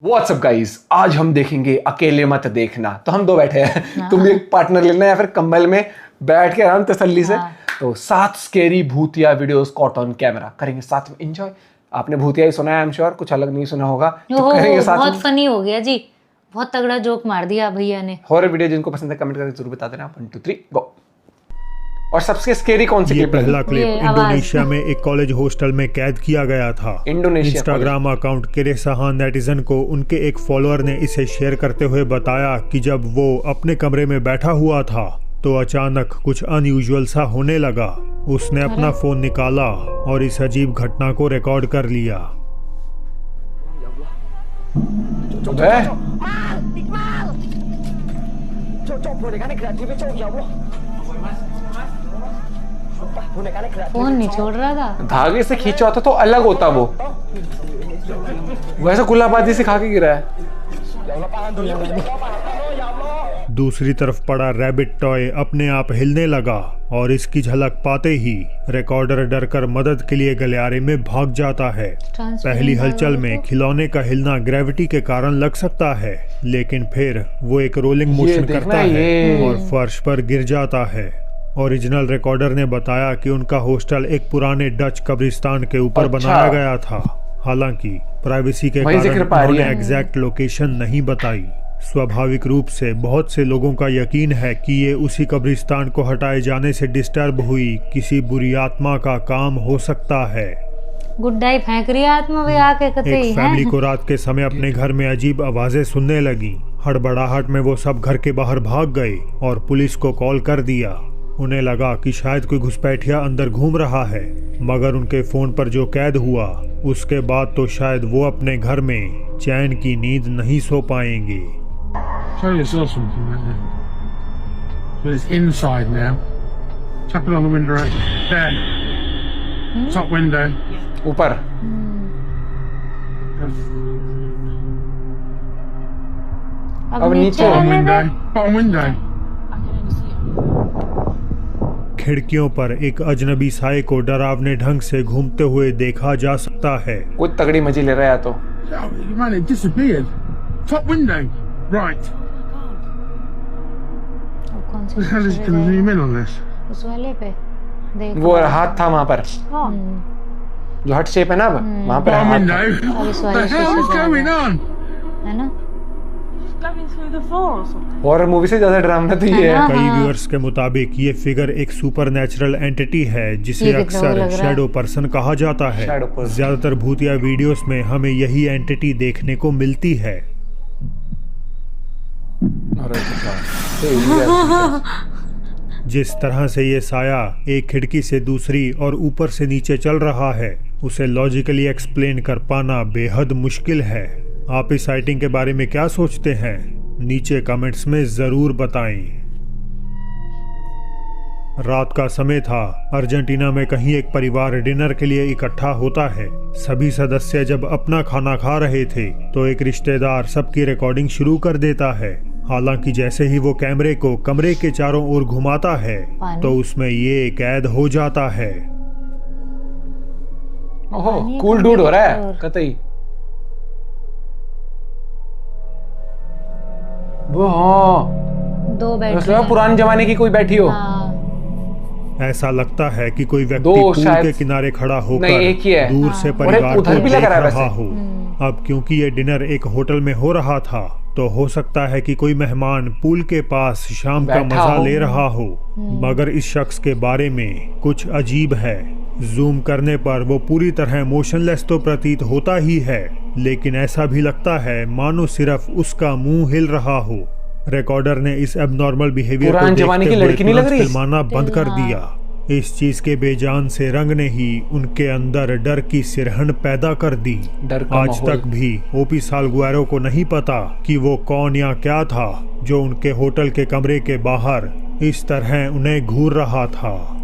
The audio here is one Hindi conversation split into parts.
व्हाट्सअप गाइस, आज हम देखेंगे अकेले मत देखना। तो हम दो बैठे हैं, तुम भी एक पार्टनर लेना या फिर कंबल में बैठ के आराम तसल्ली से। तो 7 स्केरी भूतिया वीडियोस कॉट ऑन कैमरा करेंगे साथ में एंजॉय। आपने भूतिया ही सुना है, आई एम श्योर, कुछ अलग नहीं सुना होगा तो करेंगे साथ में। बहुत फनी हो गया जी, बहुत तगड़ा जोक मार दिया भैया ने। हॉरर वीडियो जिनको पसंद है कमेंट करके जरूर बता देना। 1 2 3 गो। और सबसे स्केरी कौन सी क्लिप? पहला क्लिप इंडोनेशिया में एक कॉलेज हॉस्टल में कैद किया गया था। इंस्टाग्राम अकाउंट केरेसाहान नेटिजन को उनके एक फॉलोअर ने इसे शेयर करते हुए बताया कि जब वो अपने कमरे में बैठा हुआ था तो अचानक कुछ अनयूजुअल सा होने लगा। उसने अपना फोन निकाला और इस अजीब घटना को रिकॉर्ड कर लिया। फोन नहीं छोड़ रहा था, धागे से खींचा होता तो अलग होता वो, वैसे गुलाबादी से खा के गिरा है। दूसरी तरफ पड़ा रैबिट टॉय अपने आप हिलने लगा और इसकी झलक पाते ही रिकॉर्डर डरकर मदद के लिए गलियारे में भाग जाता है। पहली हलचल में खिलौने का हिलना ग्रेविटी के कारण लग सकता है, लेकिन फिर वो एक रोलिंग मोशन करता है और फर्श पर गिर जाता है। ओरिजिनल रिकॉर्डर ने बताया कि उनका हॉस्टल एक पुराने डच कब्रिस्तान के ऊपर बनाया गया था। हालांकि प्राइवेसी के कारण उन्होंने एग्जैक्ट लोकेशन नहीं बताई। स्वाभाविक रूप से बहुत से लोगों का यकीन है कि ये उसी कब्रिस्तान को हटाए जाने से डिस्टर्ब हुई किसी बुरी आत्मा का काम हो सकता है। गुड्डाई फेंक रही आत्मा भी आके कतई है। एक फैमिली को रात के समय अपने घर में अजीब आवाजें सुनने लगी। हड़बड़ाहट में वो सब घर के बाहर भाग गए और पुलिस को कॉल कर दिया। उन्हें लगा कि शायद कोई घुसपैठिया अंदर घूम रहा है, मगर उनके फोन पर जो कैद हुआ उसके बाद तो शायद वो अपने घर में चैन की नींद नहीं सो पाएंगे। Show you saw something right there. But it's inside now. Tap it on the window right there. Top window. ऊपर अब नीचे Bottom window. Bottom window. खिड़कियों पर एक अजनबी साए को डरावने ढंग से घूमते हुए देखा जा सकता है। कुछ तगड़ी मजी ले रहा है तो। Oh, man, it disappeared. Top window. Right. कौन The hell is going to zoom in on this? उस वाले पे देख, वो हाथ था वहां पर, जो हट शेप है ना, वहां पर Bottom हाथ window. था। अब इस What वाले the hell is going on? है ना। हॉरर मूवी से ज्यादा डरावना तो ये है। कई व्यूअर्स के मुताबिक ये फिगर एक सुपरनैचुरल एंटिटी है जिसे अक्सर शैडो पर्सन कहा जाता है। ज्यादातर भूतिया वीडियोस में हमें यही एंटिटी देखने को मिलती है। जिस तरह से ये साया एक खिड़की से दूसरी और ऊपर से नीचे चल रहा है, उसे लॉजिकली एक्सप्लेन कर पाना बेहद मुश्किल है। आप इस साइटिंग के बारे में क्या सोचते हैं? नीचे कमेंट्स में जरूर बताएं। रात का समय था। अर्जेंटीना में कहीं एक परिवार डिनर के लिए इकट्ठा होता है। सभी सदस्य जब अपना खाना खा रहे थे तो एक रिश्तेदार सबकी रिकॉर्डिंग शुरू कर देता है। हालांकि जैसे ही वो कैमरे को कमरे के चारों ओर घुमाता है तो उसमें ये कैद हो जाता है। ओहो, कूल डूड हो रहा है कतई। वो हाँ, दो बैठे तो पुराने जमाने की कोई बैठी हो। ऐसा लगता है कि कोई व्यक्ति पूल के किनारे खड़ा होकर दूर से परिवार को देख रहा हो। अब क्योंकि ये डिनर एक होटल में हो रहा था तो हो सकता है कि कोई मेहमान पूल के पास शाम का मजा ले रहा हो, मगर इस शख्स के बारे में कुछ अजीब है। जूम करने पर वो पूरी तरह मोशनलेस तो प्रतीत होता ही है, लेकिन ऐसा भी लगता है मानो सिर्फ उसका मुंह हिल रहा हो। रिकॉर्डर ने इस एबनॉर्मल बिहेवियर को देखते हुए तुरंत फिल्माना बंद कर दिया। इस चीज के बेजान से रंग ने ही उनके अंदर डर की सिरहन पैदा कर दी। आज तक भी ओपी साल्गुएरो को नहीं पता कि वो कौन या क्या था जो उनके होटल के कमरे के बाहर इस तरह उन्हें घूर रहा था।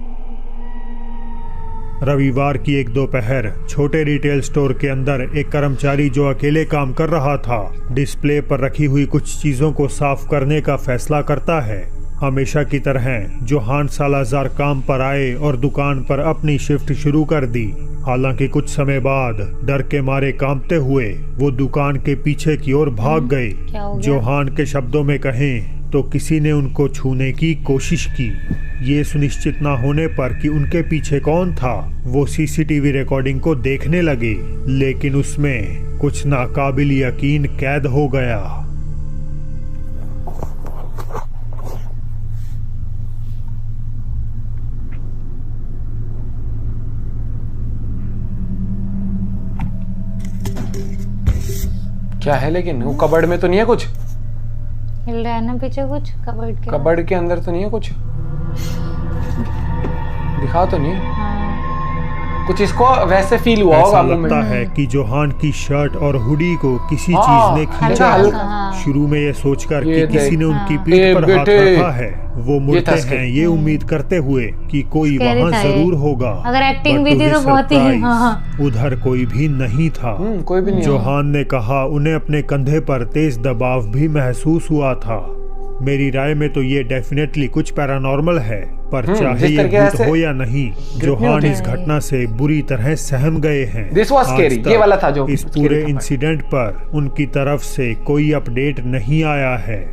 रविवार की एक दोपहर छोटे रिटेल स्टोर के अंदर एक कर्मचारी जो अकेले काम कर रहा था डिस्प्ले पर रखी हुई कुछ चीजों को साफ करने का फैसला करता है। हमेशा की तरह जोहान सालाज़ार काम पर आए और दुकान पर अपनी शिफ्ट शुरू कर दी। हालांकि कुछ समय बाद डर के मारे कांपते हुए वो दुकान के पीछे की ओर भाग गए। जोहान के शब्दों में कहें तो किसी ने उनको छूने की कोशिश की। ये सुनिश्चित ना होने पर कि उनके पीछे कौन था, वो सीसीटीवी रिकॉर्डिंग को देखने लगे, लेकिन उसमें कुछ नाकाबिल यकीन कैद हो गया। क्या है लेकिन वो कबर्ड में तो नहीं है कुछ? हिल रहा है ना पीछे कुछ कबर्ड के अंदर तो नहीं है कुछ? दिखा तो नहीं है। हाँ। कुछ इसको वैसे फील हुआ होगा। ऐसा लगता है कि जोहान की शर्ट और हुडी को किसी चीज ने खींचा है। शुरू में ये सोचकर कि किसी ने उनकी पीठ पर हाथ रखा है, वो मुड़ते हैं ये उम्मीद करते हुए कि कोई वहाँ जरूर होगा। अगर एक्टिंग भी थी तो बहुत ही उधर कोई भी नहीं था। कोई भी नहीं। जोहान ने कहा उन्हें अपने कंधे पर तेज दबाव भी महसूस हुआ था। मेरी राय में तो ये डेफिनेटली कुछ पैरानॉर्मल है, पर चाहे ये भूत हो या नहीं, जोहान इस घटना से बुरी तरह सहम गए हैं। ये वाला था जो इस पूरे इंसिडेंट पर उनकी तरफ से कोई अपडेट नहीं आया है।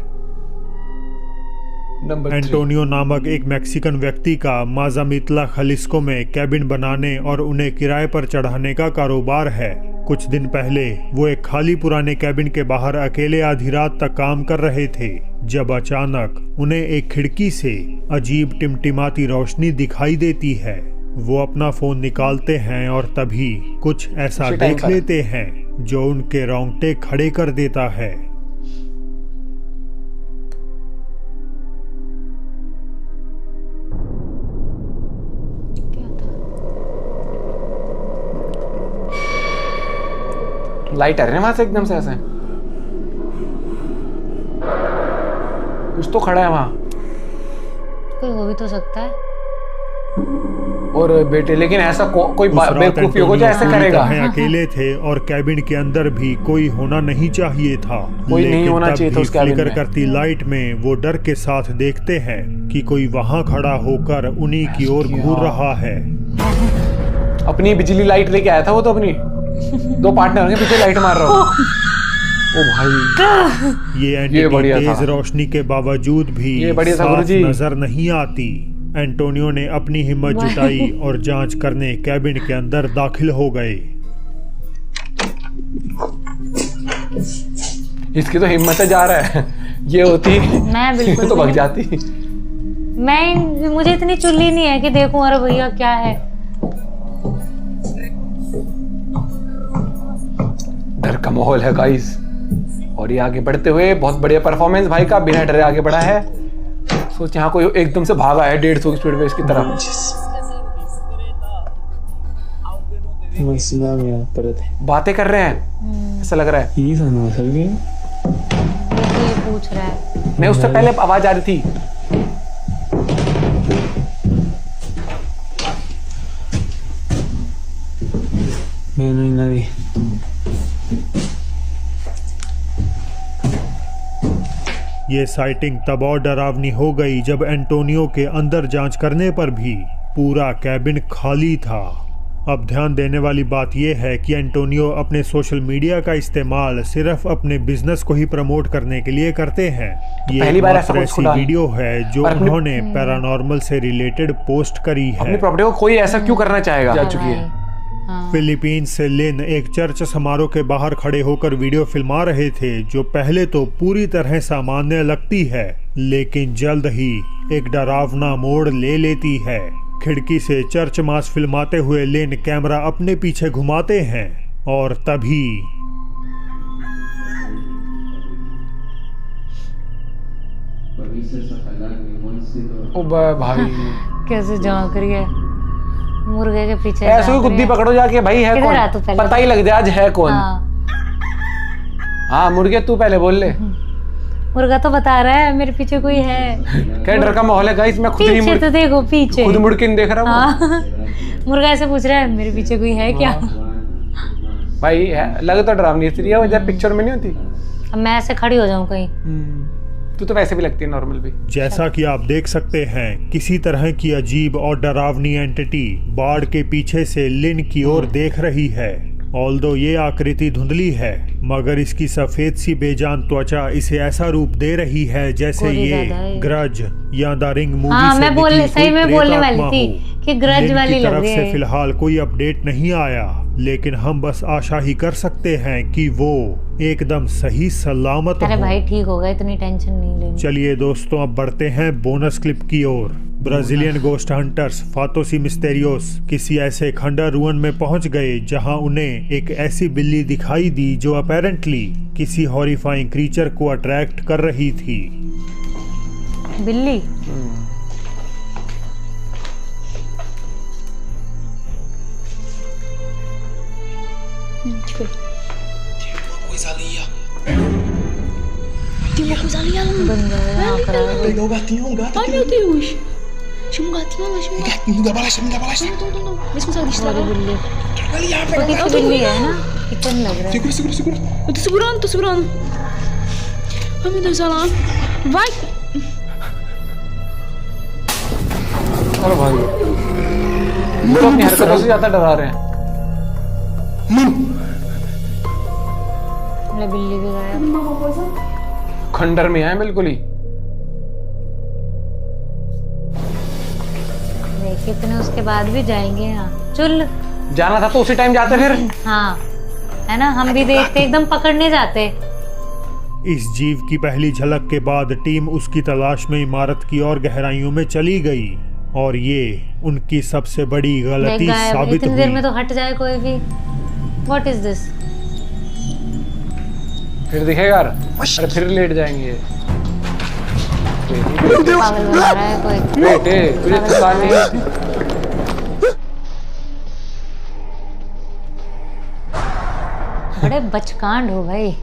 एंटोनियो नामक एक मैक्सिकन व्यक्ति का माजामितला खलिस्को में कैबिन बनाने और उन्हें किराए पर चढ़ाने का कारोबार है। कुछ दिन पहले वो एक खाली पुराने कैबिन के बाहर अकेले आधी रात तक काम कर रहे थे, जब अचानक उन्हें एक खिड़की से अजीब टिमटिमाती रोशनी दिखाई देती है। वो अपना फोन निकालते हैं और तभी कुछ ऐसा देख लेते हैं जो उनके रोंगटे खड़े कर देता है। लाइट आ रही है वहां से एकदम से ऐसे। कुछ तो खड़ा है वहां। कोई हो भी तो सकता है। और बेटे लेकिन ऐसा कोई बेवकूफी होगा जो ऐसे करेगा। अकेले थे और कैबिन के अंदर भी कोई होना नहीं चाहिए था। कोई नहीं होना चाहिए था उस कैबिन में। करती लाइट में वो डर के साथ देखते हैं कि कोई वहां खड़ा होकर उन्हीं की ओर घूर रहा है। अपनी बिजली लाइट लेके आया था वो तो अपनी। दो पार्टनर के पीछे लाइट मार रहा हो। ओ भाई ये तेज रोशनी के बावजूद भी साफ नजर नहीं आती। एंटोनियो ने अपनी हिम्मत जुटाई और जांच करने कैबिन के अंदर दाखिल हो गए। इसकी तो हिम्मत से जा रहा है। ये होती मैं बिल्कुल तो भाग जाती। मुझे इतनी चुल्ली नहीं है कि देखूं अरे भैया क्या है। डर का माहौल है गाइस। और ये आगे बढ़ते हुए बहुत बढ़िया परफॉर्मेंस भाई का, बिना डरे आगे बढ़ा है। सोच यहाँ कोई एकदम से भागा है 150 स्पीड में इसकी तरफ। बातें कर रहे हैं ऐसा लग रहा है। ये पूछ रहा है। नहीं उससे पहले आवाज आ रही थी। ये साइटिंग तब और डरावनी हो गई जब एंटोनियो के अंदर जांच करने पर भी पूरा कैबिन खाली था। अब ध्यान देने वाली बात यह है कि एंटोनियो अपने सोशल मीडिया का इस्तेमाल सिर्फ अपने बिजनेस को ही प्रमोट करने के लिए करते हैं। ये पहली बार ऐसा वीडियो है जो उन्होंने पैरानॉर्मल से रिलेटेड पोस्ट करी है। अपनी प्रॉपर्टी को कोई ऐसा क्यों करना चाहेगा? जा चुकी है। फिलीपींस से लिन एक चर्च समारोह के बाहर खड़े होकर वीडियो फिल्मा रहे थे, जो पहले तो पूरी तरह सामान्य लगती है लेकिन जल्द ही एक डरावना मोड़ ले लेती है। खिड़की से चर्च मास फिल्माते हुए लिन कैमरा अपने पीछे घुमाते हैं और तभी ओ भाई कैसे झांक रही है मुर्गे के पीछे। ऐसे ही गुद्दी पकड़ो जाके भाई है कौन, पता ही लग जाए आज है कौन। हाँ मुर्गे तू पहले बोल ले। मुर्गा तो बता रहा है मेरे पीछे कोई है। क्या डर का माहौल है गाइस। मैं खुद ही पीछे तो देखो पीछे खुद मुड़ के नहीं देख रहा हूँ। मुर्गा ऐसे पूछ रहा है मेरे पीछे कोई है क्या? भाई है लगे तो डरावनी स्त्री है जब पिक्चर में नहीं होती। अब मैं ऐसे खड़ी हो जाऊं कहीं तू तो वैसे भी लगती है नॉर्मल भी। जैसा कि आप देख सकते हैं किसी तरह की अजीब और डरावनी एंटिटी बाड़ के पीछे से लिन की ओर देख रही है। ऑल्दो ये आकृति धुंधली है मगर इसकी सफेद सी बेजान त्वचा इसे ऐसा रूप दे रही है जैसे ये ग्रज या द रिंग मूवी हाँ, से मैं बोलने वाली हो। थी कि ग्रज लिन वाली की लग तरफ रही से है। फिलहाल कोई अपडेट नहीं आया लेकिन हम बस आशा ही कर सकते हैं कि वो एकदम सही सलामत अरे हो। भाई ठीक होगा, इतनी टेंशन नहीं लेनी। चलिए दोस्तों अब बढ़ते हैं बोनस क्लिप की ओर। ब्राजीलियन गोस्ट हंटर्स फातोसी मिस्टेरियोस किसी ऐसे खंडर रुइन में पहुंच गए जहां उन्हें एक ऐसी बिल्ली दिखाई दी जो अपेरेंटली किसी हॉरिफाइंग क्रीचर को अट्रैक्ट कर रही थी। बिल्ली Tem uma coisa ali, ela. बंदा Tem um gatinho, um gato. Ai meu Deus! Chama um gatinho, ela chama um gato. Gatinho da balestra, da balestra. Não. Vê se consegue distrair. और बिल्ली Ali, ah, तो pega o किसकी gato. बिल्ली है ना, किचन लग रहा है। Segura, segura, segura. Eu tô segurando. Ai meu Deus, ela. Vai! अरे भाई वो तो अपनी हरकतों से ज्यादा डरा रहे हैं। ले बिल्ली भी गायब। खंडर में है बिल्कुल ही। देख कितने उसके बाद भी जाएंगे। यहाँ चल जाना था तो उसी टाइम जाते फिर। हाँ है ना, हम भी देखते एकदम पकड़ने जाते। इस जीव की पहली झलक के बाद टीम उसकी तलाश में इमारत की और गहराइयों में चली गई और ये उनकी सबसे बड़ी गलती साबित इतनी देर हुई। में तो हट जाए कोई भी। What is this? फिर दिखेगा अरे फिर लेट जाएंगे। पागल बना रहा है कोई। बेटे तुझे थकान नहीं होती? बड़े बचकांड हो भाई,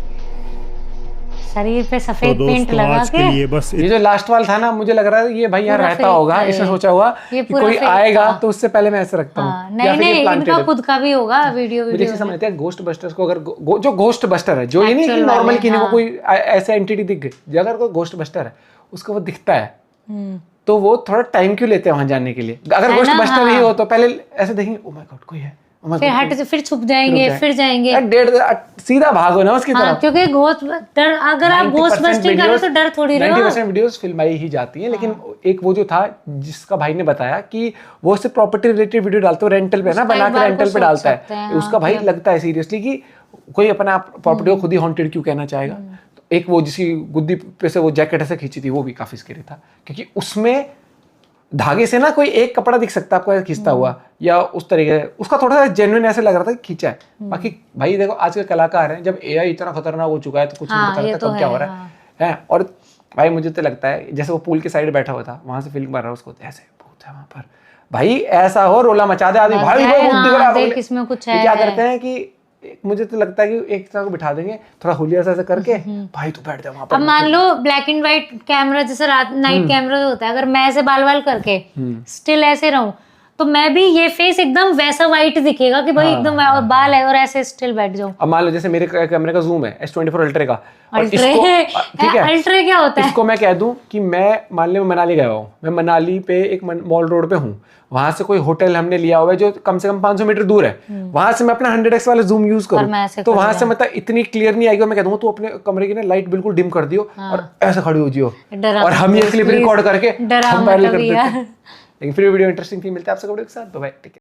शरीर पे तो सफेद पेंट दोस्तों लगा आज के लिए बस ये जो लास्ट वाला था ना, मुझे लग रहा है ये भाई यहाँ पूरा रहता fake होगा। था इसने ये। सोचा हुआ ये कि पूरा कोई fake आएगा था। तो उससे पहले मैं ऐसे रखता हाँ, हूँ। नहीं इनका खुद का भी होगा वीडियो मुझे ऐसे समझते हैं घोस्ट बस्टर्स को, अगर जो घोस्ट बस्टर है, जो ये नहीं कि Actual नॉर्मल वाले, किसी को हाँ। कोई ऐसे एंटिटी दिख गई, अगर कोई घोस्ट बस्टर है उसको वो दिखता है तो वो थोड़ा टाइम क्यों लेते हैं वहां जाने के लिए। अगर है घोस्ट ना, बस्टर हाँ। नहीं हो तो पहले ऐसे देखेंगे ओ माय गॉड कोई है, oh my फिर God, हट फिर छुप जाएंगे, फिर जाएंगे। यार डेढ़ सीधा भागो ना उसकी हाँ, तरफ। क्योंकि घोस्ट डर, अगर आप घोस्ट बस्टिंग करो तो डर थोड़ी रहे हो। 90% वीडियोस फिल्माई ही जाती हैं, लेकिन एक वो जो था जिसका भाई ने बताया कि वो सिर्फ प्रॉपर्टी रिलेटेड वीडियो डालता है, रेंटल पे ना उसका बना एक के बार रेंटल को पे सोच डालता सकते है। हैं, उसका भाई लगता है सीरियसली कि कोई अपना प्रॉपर्टी को खुद ही हॉन्टेड क्यों कहना चाहेगा। तो एक वो जिसकी गुद्दी पे से वो जैकेट ऐसे खींची थी वो भी काफी स्कैरी था, क्योंकि उसमें धागे से ना कोई एक कपड़ा दिख सकता है आपको ऐसे खींचता हुआ, या उस तरीके उसका थोड़ा सा जेन्युइन ऐसे लग रहा था कि खींचा है। बाकी भाई देखो आज के कलाकार हैं, जब एआई इतना खतरनाक हो चुका है तो कुछ नहीं पता लगता कब क्या हो रहा है। और भाई मुझे तो लगता है जैसे वो पूल के साइड बैठा हुआ था, वहां से फिल्म बन रहा है, उसको ऐसे भूत है वहां पर, भाई ऐसा हो रोला मचा दे आदमी, भाई देख इसमें कुछ है। क्या करते हैं कि मुझे तो लगता है कि एक तरह को बिठा देंगे थोड़ा हुलिया सा ऐसे करके, भाई तू बैठ जा वहां पर। अब मान लो ब्लैक एंड व्हाइट कैमरा जैसे रात नाइट कैमरा होता है, अगर मैं ऐसे बाल बाल करके स्टिल ऐसे रहूं तो मैं भी ये फेस एकदम वैसा वाइट दिखेगा कि भाई एकदम और बाल है और ऐसे स्टिल बैठ जाऊं। अब मान लो जैसे मेरे कैमरे का जूम है S24 अल्ट्रे का, और अल्ट्रे ठीक है, अल्ट्रे क्या होता है? इसको मैं कह दूं कि मैं मान लो मनाली गया हूँ, मैं मनाली पे एक मॉल रोड पे हूँ, वहां से कोई होटल हमने लिया हुआ है जो कम से कम 500 मीटर दूर है, वहां से मैं अपना 100x वाला जूम यूज करूँ तो वहां से मतलब इतनी क्लियर नहीं आएगी। मैं कह दूंगा तू अपने कमरे की ना लाइट बिल्कुल डिम कर दियो और ऐसे खड़ी हो जियो, और हम ये क्लिप रिकॉर्ड करके हम वायरल कर देते हैं। लेकिन फिर वीडियो इंटरेस्टिंग थी, मिलते हैं आपसे वीडियो के साथ, बाय बाय।